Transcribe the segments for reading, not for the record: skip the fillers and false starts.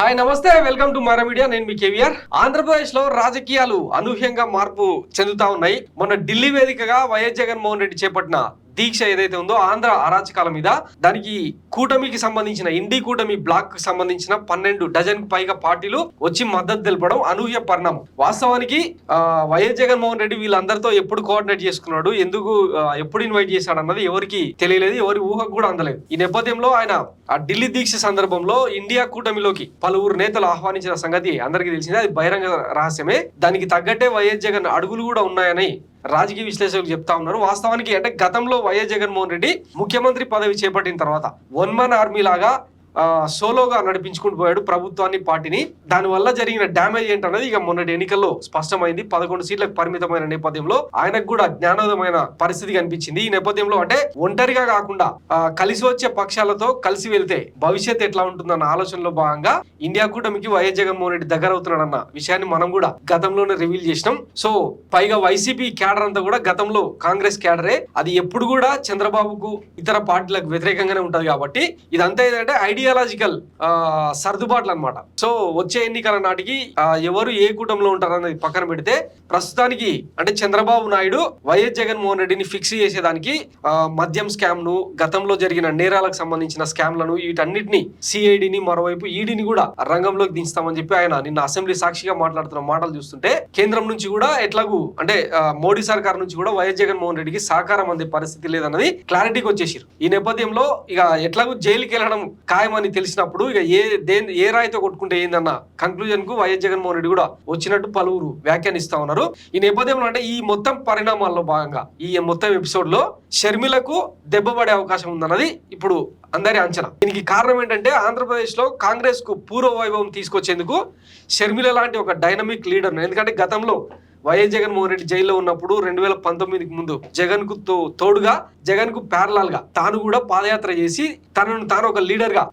Hi నమస్తే, welcome to Mara media. నేను మీ కేవీఆర్. ఆంధ్రప్రదేశ్ లో రాజకీయాలు అనూహ్యంగా మార్పు చెందుతా ఉన్నాయి. మొన్న ఢిల్లీ వేదికగా వైఎస్ జగన్మోహన్ రెడ్డి చేపట్టిన దీక్ష ఏదైతే ఉందో ఆంధ్ర అరాచకాల మీద, దానికి కూటమికి సంబంధించిన ఇండి కూటమి బ్లాక్ కి సంబంధించిన 12 డజన్ పైగా పార్టీలు వచ్చి మద్దతు తెలపడం అనూహ్య పరిణామం. వాస్తవానికి వైఎస్ జగన్మోహన్ రెడ్డి వీళ్ళందరితో ఎప్పుడు కోఆర్డినేట్ చేసుకున్నాడు, ఎందుకు ఎప్పుడు ఇన్వైట్ చేశాడు అన్నది ఎవరికి తెలియలేదు, ఎవరి ఊహకు కూడా అందలేదు. ఈ నేపథ్యంలో ఆయన ఆ ఢిల్లీ దీక్ష సందర్భంలో ఇండియా కూటమిలోకి పలువురు నేతలు ఆహ్వానించిన సంగతి అందరికీ తెలిసిందే. అది బహిరంగ రహస్యమే. దానికి తగ్గట్టే వైఎస్ జగన్ అడుగులు కూడా ఉన్నాయని రాజకీయ విశ్లేషకులు చెప్తా ఉన్నారు. వాస్తవానికి అంటే గతంలో వైఎస్ జగన్మోహన్ రెడ్డి ముఖ్యమంత్రి పదవి చేపట్టిన తర్వాత 1 man ఆర్మీ లాగా సోలోగా నడిపించుకుంటూ పోయాడు ప్రభుత్వాన్ని, పార్టీని. దానివల్ల జరిగిన డ్యామేజ్ ఏంటన్నది ఇక మొన్నటి ఎన్నికల్లో స్పష్టమైంది. 11 సీట్లకు పరిమితమైన నేపథ్యంలో ఆయనకు కూడా జ్ఞానోదయమైన పరిస్థితి కనిపించింది. ఈ నేపథ్యంలో అంటే ఒంటరిగా కాకుండా కలిసి వచ్చే పక్షాలతో కలిసి వెళ్తే భవిష్యత్ ఎట్లా ఉంటుందన్న ఆలోచనలో భాగంగా ఇండియా కూటమికి వైఎస్ జగన్మోహన్ రెడ్డి దగ్గర అవుతున్నాడన్న విషయాన్ని మనం కూడా గతంలోనే రివీల్ చేసినాం. సో పైగా వైసీపీ క్యాడర్ అంతా కూడా గతంలో కాంగ్రెస్ క్యాడరే. అది ఎప్పుడు కూడా చంద్రబాబుకు ఇతర పార్టీలకు వ్యతిరేకంగానే ఉంటది. కాబట్టి ఇదంతా ఏంటంటే ఐడియాలజికల్ సర్దుబాట్లు అన్నమాట. సో వచ్చే ఎన్నికల నాటికి ఎవరు ఏ కూటమిలో ఉంటారన్నది పక్కన పెడితే, ప్రస్తుతానికి అంటే చంద్రబాబు నాయుడు వైఎస్ జగన్మోహన్ రెడ్డిని ఫిక్స్ చేసేదానికి మద్యం స్కామ్ ను, గతంలో జరిగిన నేరాలకు సంబంధించిన స్కామ్లను, వీటన్నిటిని సిఐడిని, మరోవైపు ఈడీని కూడా రంగంలోకి దించుతామని చెప్పి ఆయన నిన్న అసెంబ్లీ సాక్షిగా మాట్లాడుతున్న మాటలు చూస్తుంటే, కేంద్రం నుంచి కూడా ఎట్లాగూ అంటే మోడీ సర్కార్ నుంచి కూడా వైఎస్ జగన్మోహన్ రెడ్డికి సహకారం అందే పరిస్థితి లేదన్నది క్లారిటీకి వచ్చేసారు. ఈ నేపథ్యంలో ఇక ఎట్లాగూ జైలుకి వెళ్ళడం ఖాయమని తెలిసినప్పుడు ఇక ఏ రాయితో కొట్టుకుంటే ఏందన్న కంక్లూజన్ కు వైఎస్ జగన్మోహన్ రెడ్డి కూడా వచ్చినట్టు పలువురు వ్యాఖ్యానిస్తా ఉన్నారు. ఈ నేపథ్యంలో అంటే ఈ మొత్తం పరిణామాల్లో భాగంగా ఈ మొత్తం ఎపిసోడ్ లో షర్మిలకు దెబ్బపడే అవకాశం ఉందన్నది ఇప్పుడు అందరి అంచనా. దీనికి కారణం ఏంటంటే, ఆంధ్రప్రదేశ్ లో కాంగ్రెస్ కు పూర్వ వైభవం తీసుకొచ్చేందుకు షర్మిల లాంటి ఒక డైనమిక్ లీడర్, ఎందుకంటే గతంలో వైఎస్ జగన్మోహన్ రెడ్డి జైల్లో ఉన్నప్పుడు 2019కి ముందు జగన్ కు తోడుగా, జగన్ కు ప్యారలల్ గా తాను కూడా పాదయాత్ర చేసి తనను తాను ఒక లీడర్ గా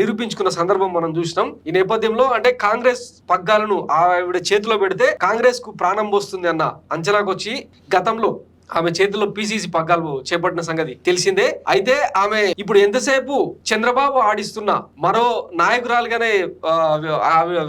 నిరూపించుకున్న సందర్భం మనం చూసినాం. ఈ నేపథ్యంలో అంటే కాంగ్రెస్ పగ్గాలను ఆవిడ చేతిలో పెడితే కాంగ్రెస్ కు ప్రాణం పోస్తుంది అన్న అంచనాకు వచ్చి గతంలో ఆమె చేతిలో పిసిసి పగ్గాలు చేపట్టిన సంగతి తెలిసిందే. అయితే ఆమె ఇప్పుడు ఎంతసేపు చంద్రబాబు ఆడిస్తున్న మరో నాయకురాలుగానే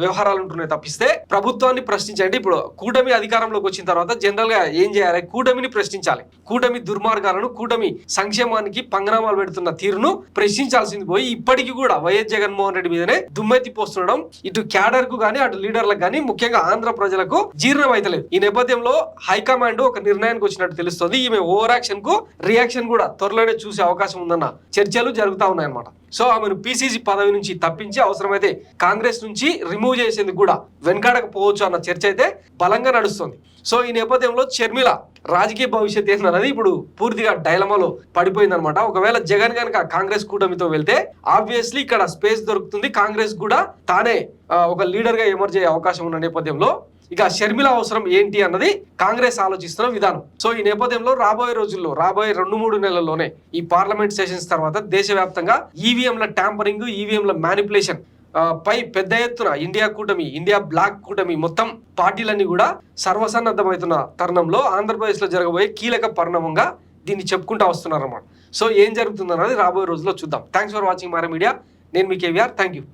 వ్యవహారాలు ఉంటున్నాయి తప్పిస్తే ప్రభుత్వాన్ని ప్రశ్నించండి. ఇప్పుడు కూటమి అధికారంలోకి వచ్చిన తర్వాత జనరల్ గా ఏం చేయాలి? కూటమిని ప్రశ్నించాలి. కూటమి దుర్మార్గాలను, కూటమి సంక్షేమానికి పంగనామాలు పెడుతున్న తీరును ప్రశ్నించాల్సింది పోయి ఇప్పటికీ కూడా వైఎస్ జగన్మోహన్ రెడ్డి మీదనే దుమ్మెత్తి పోస్తుండడం ఇటు క్యాడర్ కు గానీ, అటు లీడర్లకు గానీ, ముఖ్యంగా ఆంధ్ర ప్రజలకు జీర్ణం అయితలేదు. ఈ నేపథ్యంలో హైకమాండ్ ఒక నిర్ణయానికి వచ్చినట్టు తెలుస్తుంది. ఈమె ఓవర్ యాక్షన్ కు రియాక్షన్ కూడా త్వరలోనే చూసే అవకాశం ఉందన్న చర్చలు జరుగుతా ఉన్నాయన్నమాట. సో ఆమెను పిసిసి పదవి నుంచి తప్పించి అవసరమైతే కాంగ్రెస్ నుంచి రిమూవ్ చేసేందుకు కూడా వెనకాడకపోవచ్చు అన్న చర్చ అయితే బలంగా నడుస్తుంది. సో ఈ నేపథ్యంలో షర్మిల రాజకీయ భవిష్యత్ ఏంటన్నది ఇప్పుడు పూర్తిగా డైలమాలో పడిపోయిందనమాట. ఒకవేళ జగన్ కనుక కాంగ్రెస్ కూటమితో వెళ్తే ఆబ్వియస్లీ ఇక్కడ స్పేస్ దొరుకుతుంది. కాంగ్రెస్ కూడా తానే ఒక లీడర్ గా ఎమర్జ్ అయ్యే అవకాశం ఉన్న నేపథ్యంలో ఇక షర్మిల అవసరం ఏంటి అన్నది కాంగ్రెస్ ఆలోచిస్తున్న విధానం. సో ఈ నేపథ్యంలో రాబోయే రోజుల్లో, రాబోయే 2-3 నెలల్లోనే ఈ పార్లమెంట్ సెషన్స్ తర్వాత దేశవ్యాప్తంగా ఈవీఎంల ట్యాంపరింగ్, ఈవీఎంల మ్యానిపులేషన్ పై పెద్ద ఎత్తున ఇండియా కూటమి, ఇండియా బ్లాక్ కూటమి మొత్తం పార్టీలన్నీ కూడా సర్వసన్నద్ధమవుతున్న తరుణంలో ఆంధ్రప్రదేశ్ లో జరగబోయే కీలక పరిణామంగా దీన్ని చెప్పుకుంటూ వస్తున్నారు అన్నమాట. సో ఏం జరుగుతుందన్నది రాబోయే రోజుల్లో చూద్దాం. Thanks for watching Mara media. నేను మీ కేవీఆర్. Thank you.